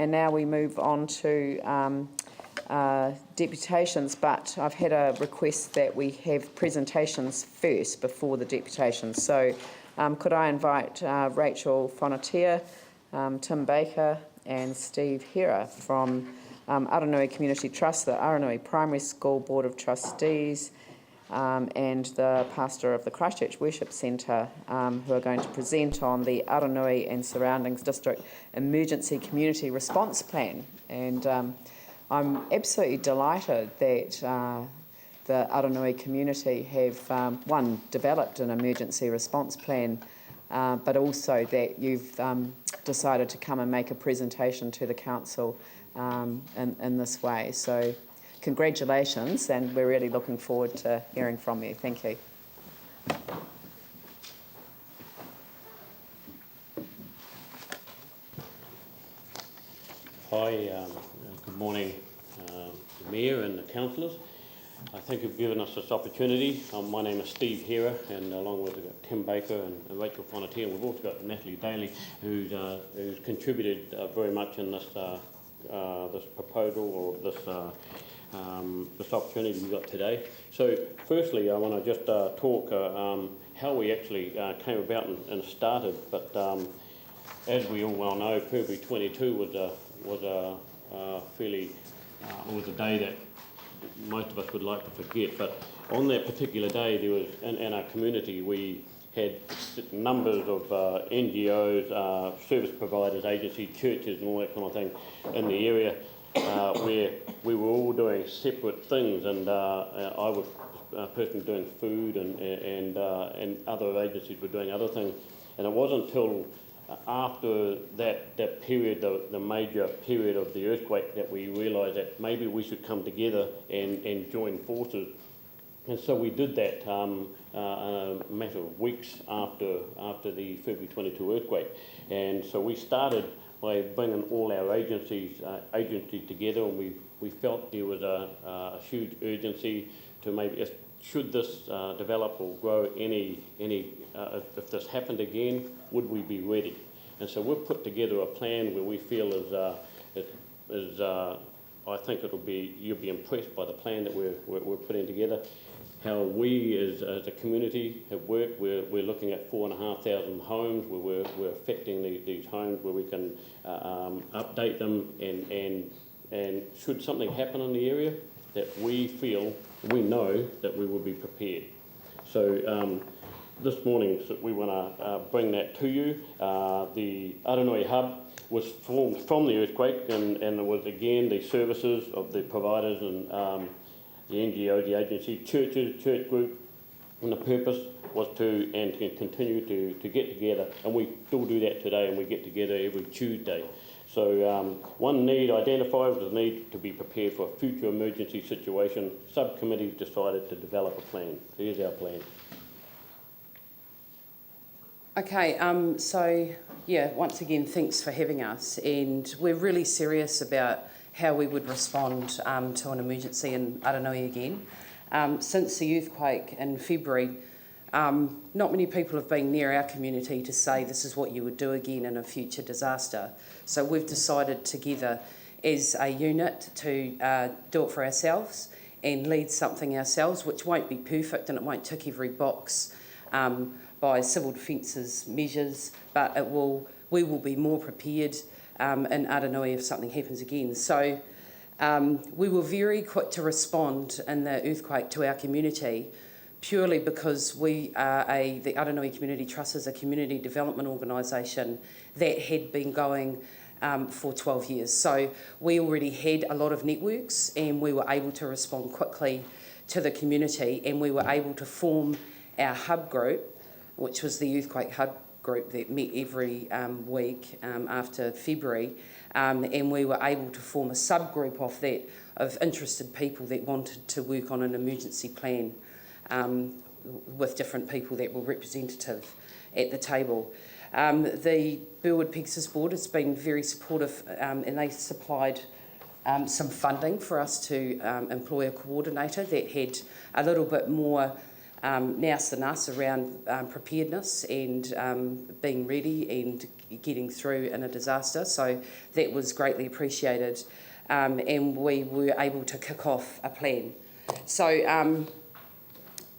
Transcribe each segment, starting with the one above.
And now we move on to deputations, but I've had a request that we have presentations first before the deputations. So could I invite Rachel Fonatia, Tim Baker and Steve Hera from Aranui Community Trust, the Aranui Primary School Board of Trustees, and the pastor of the Christchurch Worship Centre, who are going to present on the Aranui and Surroundings District Emergency Community Response Plan. And I'm absolutely delighted that the Aranui community have, one, developed an emergency response plan, but also that you've decided to come and make a presentation to the council in this way. So congratulations, and we're really looking forward to hearing from you. Thank you. Hi, good morning, the Mayor and the councillors. I thank you for giving us this opportunity. My name is Steve Hera, and along with Tim Baker and Rachel Fonatia, we've also got Natalie Daly, who's contributed very much in this this proposal, or this opportunity we've got today. So firstly, I want to just talk how we actually came about and started. But as we all well know, February 22 was a fairly was a day that most of us would like to forget. But on that particular day, there was in our community we had numbers of NGOs, service providers, agencies, churches and all that kind of thing in the area where we were all doing separate things, and I was personally doing food, and other agencies were doing other things. And it wasn't until after that period, the major period of the earthquake, that we realised that maybe we should come together and join forces. And so we did that a matter of weeks after the February 22 earthquake. And so we started by bringing all our agencies together, and we felt there was a huge urgency to maybe, should this develop or grow if this happened again, would we be ready? And so we've put together a plan where we feel I think you'll be impressed by the plan that we're putting together. How we as a community have worked. We're looking at 4,500 homes where we're affecting these homes, where we can update them, and should something happen in the area, that we know that we will be prepared. So this morning we want to bring that to you. The Aranui Hub was formed from the earthquake, and it was again the services of the providers and the NGOs, the agency, churches, church group, and the purpose was to continue to get together, and we still do that today, and we get together every Tuesday. So one need identified was the need to be prepared for a future emergency situation. Subcommittee decided to develop a plan. Here's our plan. Okay, so yeah, once again, thanks for having us, and we're really serious about how we would respond to an emergency in Aranui again. Since the earthquake in February, not many people have been near our community to say this is what you would do again in a future disaster. So we've decided together as a unit to do it for ourselves and lead something ourselves, which won't be perfect and it won't tick every box by civil defence's measures, but we will be more prepared in Aranui if something happens again. So we were very quick to respond in the earthquake to our community, purely because the Aranui Community Trust is a community development organisation that had been going for 12 years. So we already had a lot of networks, and we were able to respond quickly to the community, and we were able to form our hub group, which was the earthquake hub group that met every week after February, and we were able to form a subgroup of that, of interested people that wanted to work on an emergency plan with different people that were representative at the table. The Burwood Pegasus Board has been very supportive, and they supplied some funding for us to employ a coordinator that had a little bit more nous than us around preparedness and being ready and getting through in a disaster. So that was greatly appreciated, and we were able to kick off a plan. So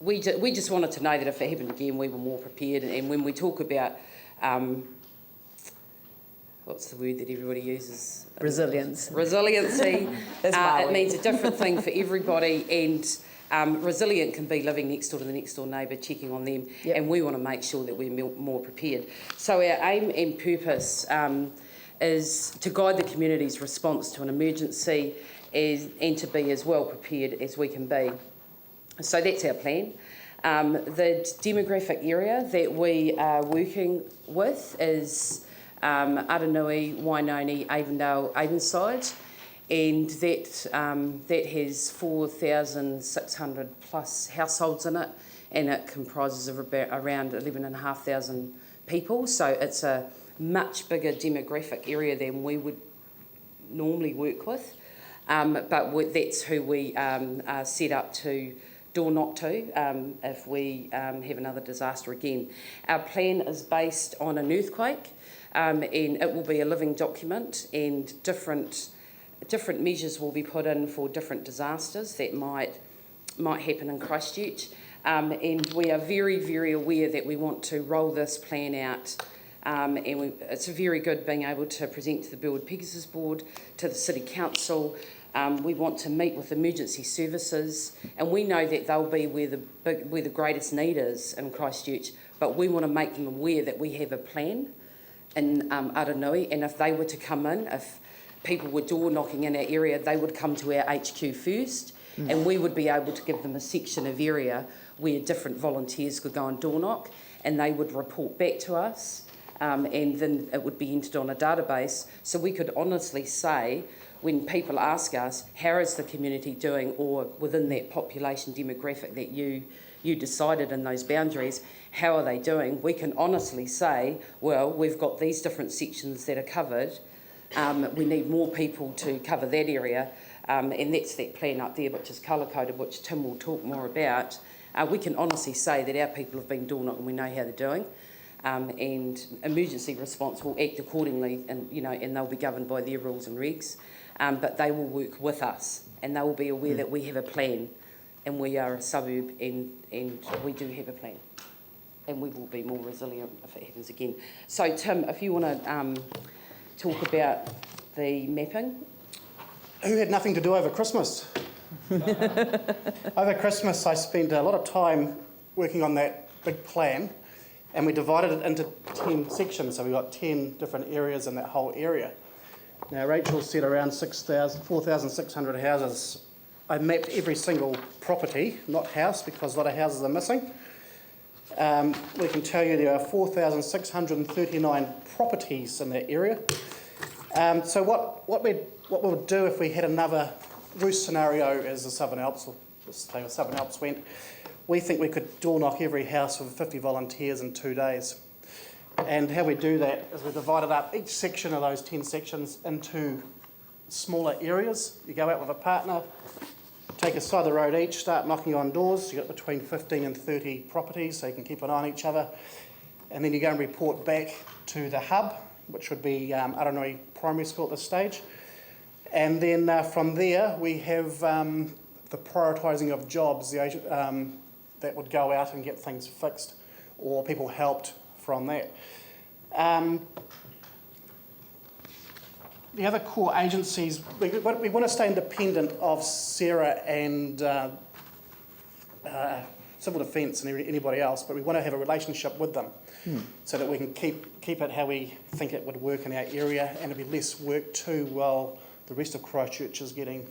we just wanted to know that if it happened again, we were more prepared. And when we talk about what's the word that everybody uses? Resilience. Resiliency. It means a different thing for everybody, and resilient can be living next door to the next door neighbour, checking on them, and we want to make sure that we're more prepared. So our aim and purpose is to guide the community's response to an emergency and to be as well prepared as we can be. So that's our plan. The demographic area that we are working with is Aranui, Wainoni, Avondale, Avonside, and that has 4,600 plus households in it, and it comprises of around 11,500 people. So it's a much bigger demographic area than we would normally work with, but that's who we are set up to door knock to if we have another disaster again. Our plan is based on an earthquake, and it will be a living document, and different measures will be put in for different disasters that might happen in Christchurch. And we are very, very aware that we want to roll this plan out, and it's very good being able to present to the Build Pegasus Board, to the City Council. We want to meet with emergency services, and we know that they'll be where the greatest need is in Christchurch, but we want to make them aware that we have a plan in Aranui, and if they were to come in, if people were door knocking in our area, they would come to our HQ first, and we would be able to give them a section of area where different volunteers could go and door knock, and they would report back to us, and then it would be entered on a database, so we could honestly say, when people ask us, how is the community doing, or within that population demographic that you decided in those boundaries, how are they doing? We can honestly say, well, we've got these different sections that are covered. We need more people to cover that area, and that's that plan up there, which is colour-coded, which Tim will talk more about. We can honestly say that our people have been door knocking and we know how they're doing, and emergency response will act accordingly, and they'll be governed by their rules and regs, but they will work with us, and they will be aware that we have a plan, and we are a suburb, and we do have a plan, and we will be more resilient if it happens again. So Tim, if you want to talk about the mapping. Who had nothing to do over Christmas? Over Christmas I spent a lot of time working on that big plan, and we divided it into 10 sections, so we got 10 different areas in that whole area. Now Rachel said around 4,600 houses. I mapped every single property, not house, because a lot of houses are missing. We can tell you there are 4,639 properties in that area. So what we would do if we had another worst scenario as the Southern Alps, or say the Southern Alps went, we think we could door knock every house with 50 volunteers in 2 days. And how we do that is we divided up each section of those 10 sections into smaller areas. You go out with a partner, take a side of the road each, start knocking on doors. You've got between 15 and 30 properties, so you can keep an eye on each other. And then you go and report back to the hub, which would be Aranui Primary School at this stage. And then from there, we have the prioritising of jobs that would go out and get things fixed, or people helped from that. The other core agencies, we want to stay independent of Sarah and Civil Defence and anybody else, but we want to have a relationship with them so that we can keep it how we think it would work in our area, and it'll be less work too while the rest of Christchurch is getting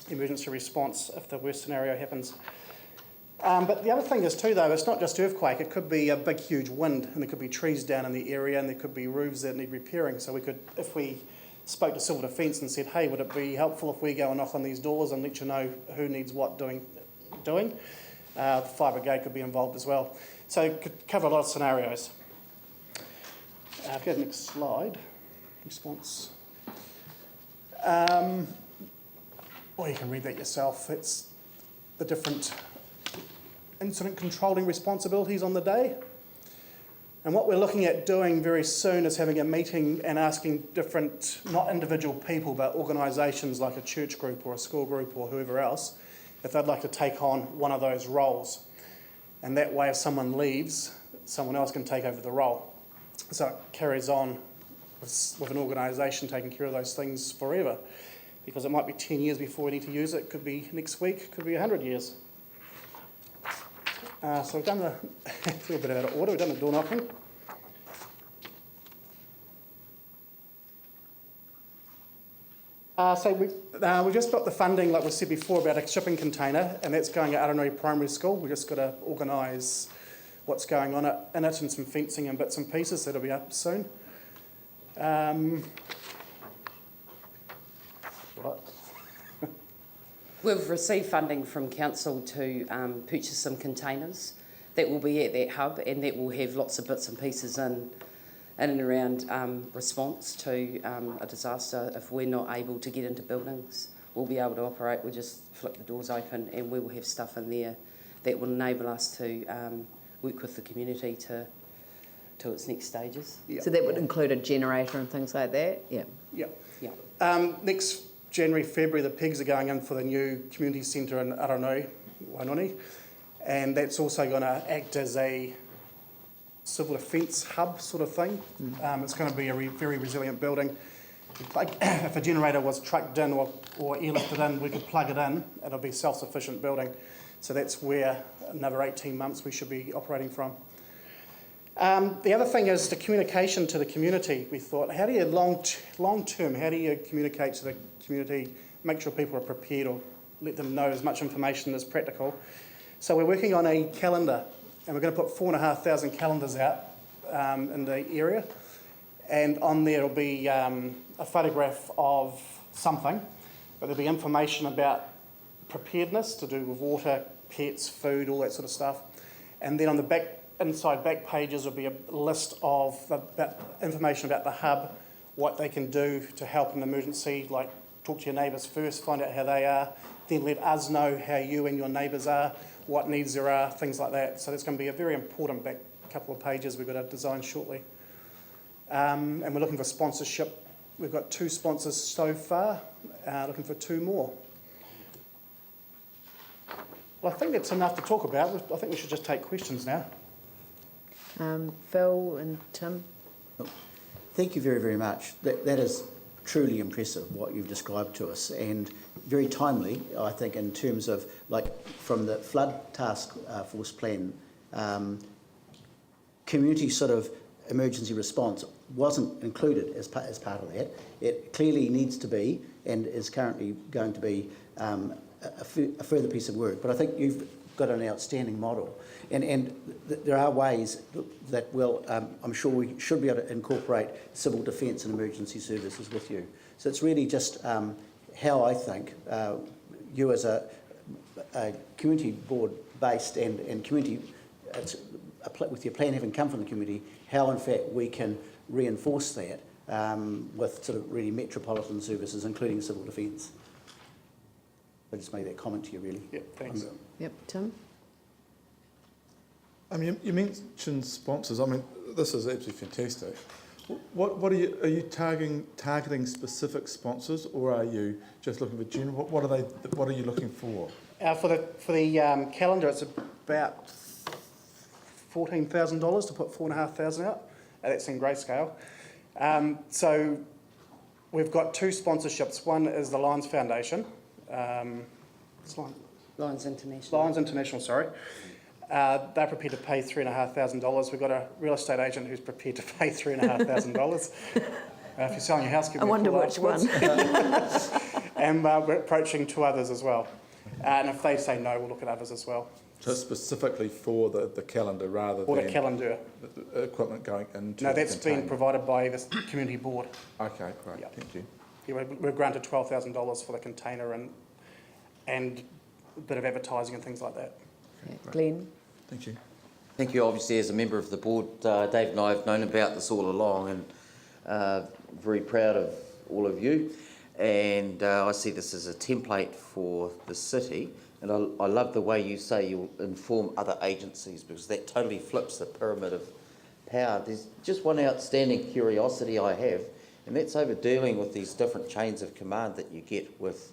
emergency response if the worst scenario happens. But the other thing is too, though, it's not just earthquake. It could be a big, huge wind, and there could be trees down in the area, and there could be roofs that need repairing. So we could, if we spoke to Civil Defence and said, hey, would it be helpful if we go and knock on these doors and let you know who needs what doing? The fire brigade could be involved as well. So it could cover a lot of scenarios. Go to the next slide. Response. Or you can read that yourself. It's the different incident controlling responsibilities on the day. And what we're looking at doing very soon is having a meeting and asking different, not individual people, but organisations like a church group or a school group or whoever else, if they'd like to take on one of those roles. And that way, if someone leaves, someone else can take over the role. So it carries on with an organisation taking care of those things forever. Because it might be 10 years before we need to use it, could be next week, could be 100 years. So we've done a little bit out of order, we've done the door knocking. So we've just got the funding, like we said before, about a shipping container, and that's going at Aranui Primary School. We've just got to organise what's going on in it and some fencing and bits and pieces. That'll be up soon. What? We've received funding from council to purchase some containers that will be at that hub, and that will have lots of bits and pieces in and around response to a disaster. If we're not able to get into buildings, we'll be able to operate. We'll just flip the doors open and we will have stuff in there that will enable us to work with the community to its next stages. Yeah. So that would include a generator and things like that? Yeah. Yeah. Next January, February, the pigs are going in for the new community centre in Aranui, Wainoni, and that's also going to act as a civil defence hub sort of thing. It's going to be a very resilient building. Like, if a generator was trucked in or airlifted in, we could plug it in. It'll be a self-sufficient building. So that's where another 18 months we should be operating from. The other thing is the communication to the community. We thought, how do you long term, how do you communicate to the community, make sure people are prepared or let them know as much information as practical. So we're working on a calendar, and we're going to put 4,500 calendars out in the area, and on there will be a photograph of something, but there'll be information about preparedness to do with water, pets, food, all that sort of stuff. And then on the inside back pages will be a list of information about the hub, what they can do to help in an emergency, like talk to your neighbours first, find out how they are, then let us know how you and your neighbours are, what needs there are, things like that. So that's going to be a very important back couple of pages we've got to design shortly. And we're looking for sponsorship. We've got 2 sponsors so far, looking for 2 more. Well, I think that's enough to talk about. I think we should just take questions now. Phil and Tim? Thank you very, very much. That is truly impressive, what you've described to us, and very timely, I think, in terms of, like, from the flood task force plan, community sort of emergency response wasn't included as part of that. It clearly needs to be, and is currently going to be, a further piece of work. But I think you've got an outstanding model, and there are ways that will, I'm sure we should be able to incorporate civil defence and emergency services with you. So it's really just how I think you as a community board based and community, with your plan having come from the community, how in fact we can reinforce that with sort of really metropolitan services, including civil defence. I just made that comment to you, really. Yep, thanks. Yep, Tim? You mentioned sponsors. I mean, this is absolutely fantastic. What are you targeting specific sponsors, or are you just looking for general? What are you looking for? For the calendar, it's about $14,000 to put 4,500 out. That's in grayscale. So we've got 2 sponsorships. One is the Lions Foundation. Lions International. Lions International, sorry. They're prepared to pay $3,500. We've got a real estate agent who's prepared to pay $3,500. If you're selling your house, give me a call. I wonder which one. And we're approaching 2 others as well. And if they say no, we'll look at others as well. So specifically for the calendar rather Or than the calendar. the equipment going into No, that's the been container. provided by the community board. Okay, great. Yep. Thank you. Yeah, we're granted $12,000 for the container and a bit of advertising and things like that. Yeah. Glenn? Thank you. Thank you. Obviously, as a member of the board, Dave and I have known about this all along, and very proud of all of you. And I see this as a template for the city. And I love the way you say you'll inform other agencies, because that totally flips the pyramid of power. There's just one outstanding curiosity I have, and that's over dealing with these different chains of command that you get with,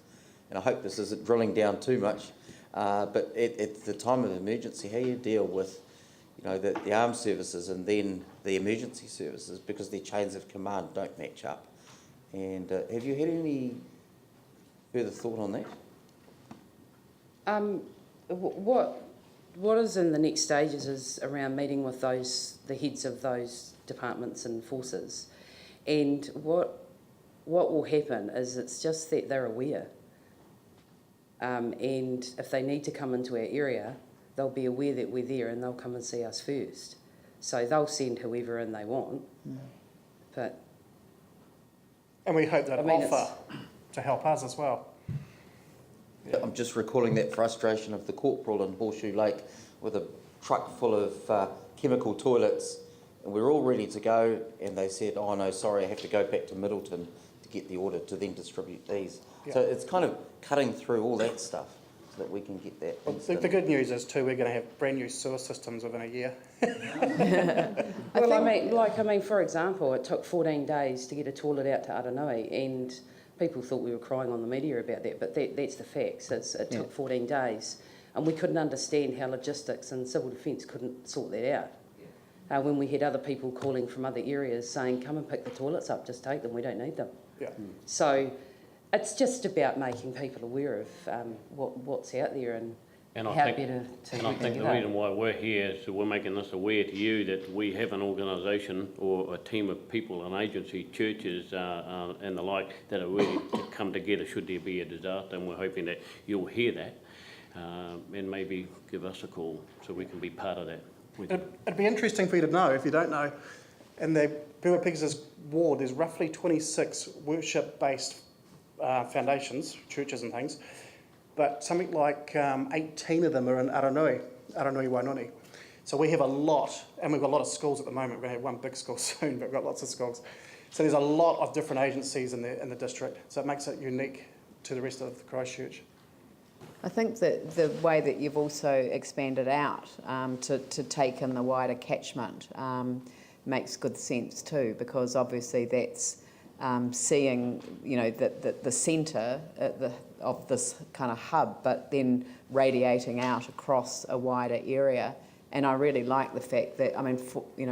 and I hope this isn't drilling down too much, but at the time of emergency, how you deal with, you know, the armed services and then the emergency services, because their chains of command don't match up. And have you had any further thought on that? What is in the next stages is around meeting with the heads of those departments and forces, and what will happen is it's just that they're aware, and if they need to come into our area, they'll be aware that we're there and they'll come and see us first. So they'll send whoever in they want, but. And we hope that I mean, offer to help us as well. I'm just recalling that frustration of the corporal in Horseshoe Lake with a truck full of chemical toilets, and we're all ready to go, and they said, oh no, sorry, I have to go back to Middleton to get the order to then distribute these. Yeah. So it's kind of cutting through all that stuff so that we can get that. Well, the good news is too, we're going to have brand new sewer systems within a year. Well, I mean, for example, it took 14 days to get a toilet out to Aranui, and people thought we were crying on the media about that, but that's the facts. It took 14 days, and we couldn't understand how logistics and civil defence couldn't sort that out. When we had other people calling from other areas saying, come and pick the toilets up, just take them, we don't need them. Yeah. So it's just about making people aware of what's out there and And how I think, better to and I think the reason why we're here is we're making this aware to you that we have an organisation or a team of people, an agency, churches and the like that are ready to come together should there be a disaster, and we're hoping that you'll hear that and maybe give us a call so we can be part of that. It'd be interesting for you to know, if you don't know, in the Biwa Pegasus ward, there's roughly 26 worship-based foundations, churches and things, but something like 18 of them are in Aranui Wainoni. So we have a lot, and we've got a lot of schools at the moment. We're going to have one big school soon, but we've got lots of schools. So there's a lot of different agencies in the district, so it makes it unique to the rest of Christchurch. I think that the way that you've also expanded out to take in the wider catchment makes good sense too, because obviously that's seeing, you know, the centre of this kind of hub, but then radiating out across a wider area. And I really like the fact that, I mean,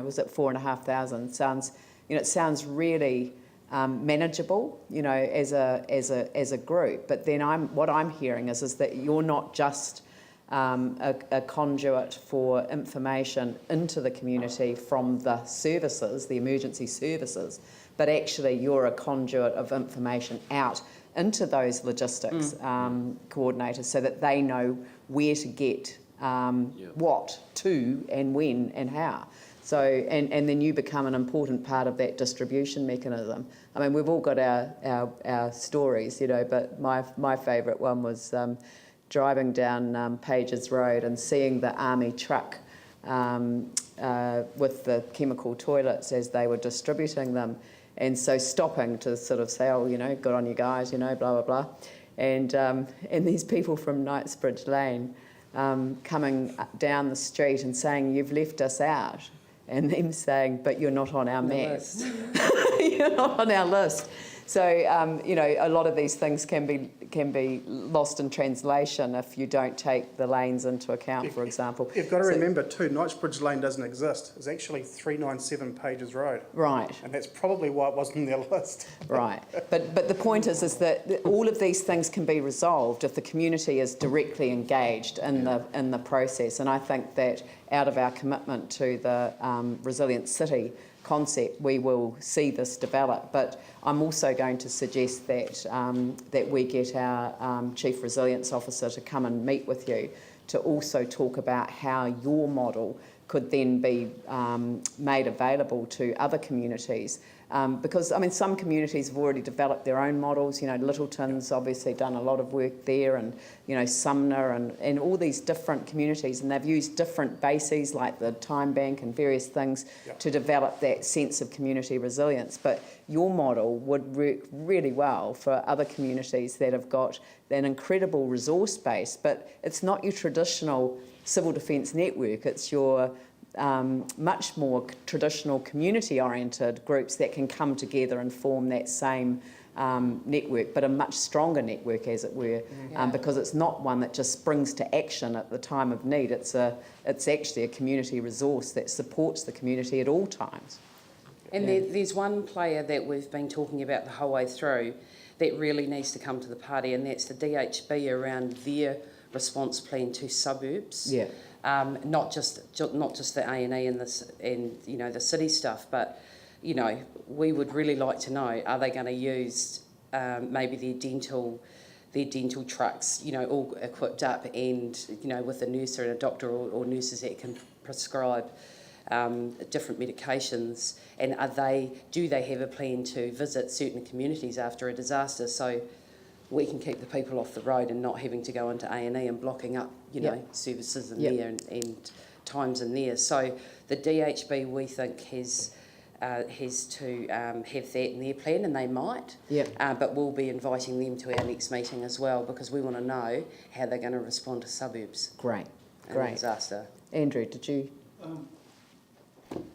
was it 4,500? Sounds, you know, it sounds really manageable, you know, as a group. But then what I'm hearing is that you're not just a conduit for information into the community from the services, the emergency services, but actually you're a conduit of information out into those logistics coordinators so that they know where to get what to and when and how. So, and then you become an important part of that distribution mechanism. I mean, we've all got our stories, you know, but my favourite one was driving down Pages Road and seeing the army truck with the chemical toilets as they were distributing them. And so stopping to sort of say, oh, you know, good on you guys, you know, blah, blah, blah. And these people from Knightsbridge Lane coming down the street and saying, you've left us out. And them saying, but you're not on our map. You're not on our list. So, you know, a lot of these things can be lost in translation if you don't take the lanes into account, for example. You've got to remember too, Knightsbridge Lane doesn't exist. It's actually 397 Pages Road. Right. And that's probably why it wasn't on their list. Right. But the point is that all of these things can be resolved if the community is directly engaged in the process. And I think that out of our commitment to the Resilient City concept, we will see this develop. But I'm also going to suggest that we get our Chief Resilience Officer to come and meet with you to also talk about how your model could then be made available to other communities. Because, I mean, some communities have already developed their own models. You know, Littleton's obviously done a lot of work there, and, you know, Sumner and all these different communities, and they've used different bases like the Time Bank and various things to develop that sense of community resilience. But your model would work really well for other communities that have got an incredible resource base, but it's not your traditional civil defence network. It's your much more traditional community-oriented groups that can come together and form that same network, but a much stronger network, as it were, because it's not one that just springs to action at the time of need. It's actually a community resource that supports the community at all times. And there's one player that we've been talking about the whole way through that really needs to come to the party, and that's the DHB around their response plan to suburbs. Yeah. Not just the A&E and the city stuff, but we would really like to know, are they going to use maybe their dental trucks, all equipped up and, with a nurse or a doctor or nurses that can prescribe different medications, and do they have a plan to visit certain communities after a disaster so we can keep the people off the road and not having to go into A&E and blocking up, services in there and times in there. So the DHB, we think, has to have that in their plan, and they might. But we'll be inviting them to our next meeting as well, because we want to know how they're going to respond to suburbs. Great. In a disaster. Andrew, did you?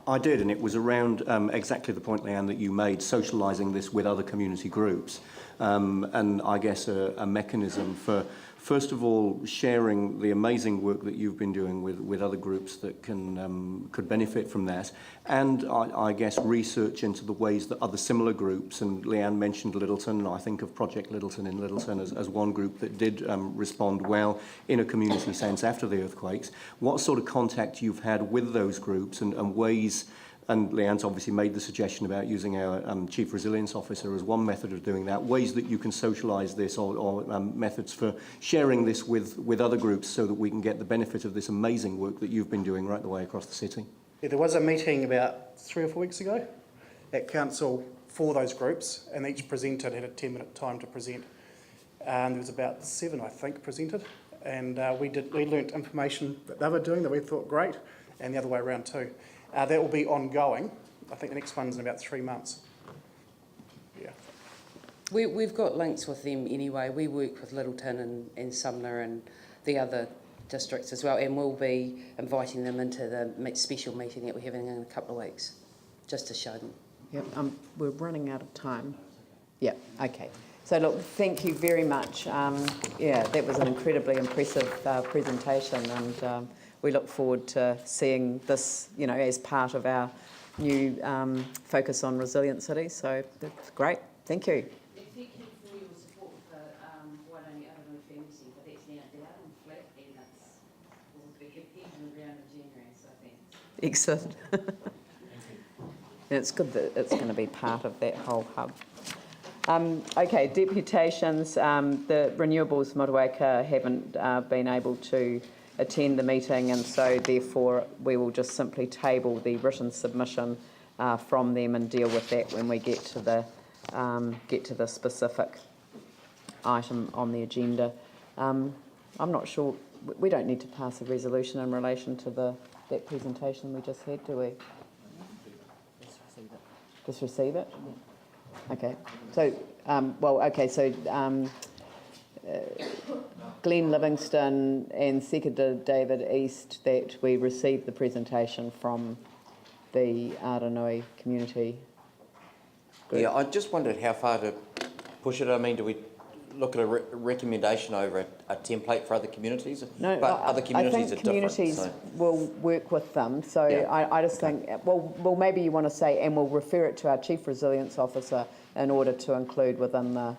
I did, and it was around exactly the point, Leanne, that you made, socialising this with other community groups. And I guess a mechanism for, first of all, sharing the amazing work that you've been doing with other groups that could benefit from that, and I guess research into the ways that other similar groups, and Leanne mentioned Littleton, I think of Project Littleton in Littleton as one group that did respond well in a community sense after the earthquakes. What sort of contact you've had with those groups and ways. And Leanne's obviously made the suggestion about using our Chief Resilience Officer as one method of doing that, ways that you can socialise this or methods for sharing this with other groups so that we can get the benefit of this amazing work that you've been doing right the way across the city. Yeah, there was a meeting about 3 or 4 weeks ago at council for those groups, and each presenter had a 10-minute time to present. There was about 7, I think, presented, and we learnt information that they were doing that we thought great, and the other way around too. That will be ongoing. I think the next one's in about 3 months. Yeah. We've got links with them anyway. We work with Littleton and Sumner and the other districts as well, and we'll be inviting them into the special meeting that we're having in a couple of weeks, just to show them. Yep, we're running out of time. Yeah, okay. So look, thank you very much. That was an incredibly impressive presentation, and we look forward to seeing this, as part of our new focus on resilient cities. So that's great. Thank you. Thank you for your support with the Waitangi Aranui Family Centre. That's now down and flat, and will be hitting the ground in January, so thanks. Excellent. It's good that it's going to be part of that whole hub. Okay, deputations. The Renewables Motueka haven't been able to attend the meeting, and so therefore we will just simply table the written submission from them and deal with that when we get to the specific item on the agenda. I'm not sure. We don't need to pass a resolution in relation to that presentation we just had, do we? Just receive it. Okay. So, Glenn Livingston and seconded David East that we received the presentation from the Aranui community group. Yeah, I just wondered how far to push it. I mean, do we look at a recommendation over a template for other communities? No, but other communities I think are communities different, will work with them. So Yeah. I just think, well, maybe you want to say, and we'll refer it to our Chief Resilience Officer in order to include within the... Also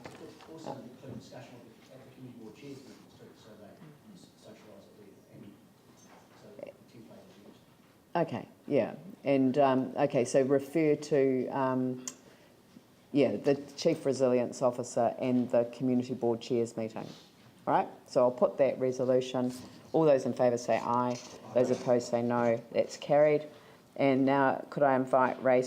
include discussion at the community board chairs meetings too, so they socialise it with and so the template is used. Okay, yeah. And, okay, so refer to, the Chief Resilience Officer and the Community Board Chairs meeting. All right, so I'll put that resolution. All those in favour say aye. Those opposed say no. That's carried. And now could I invite Ray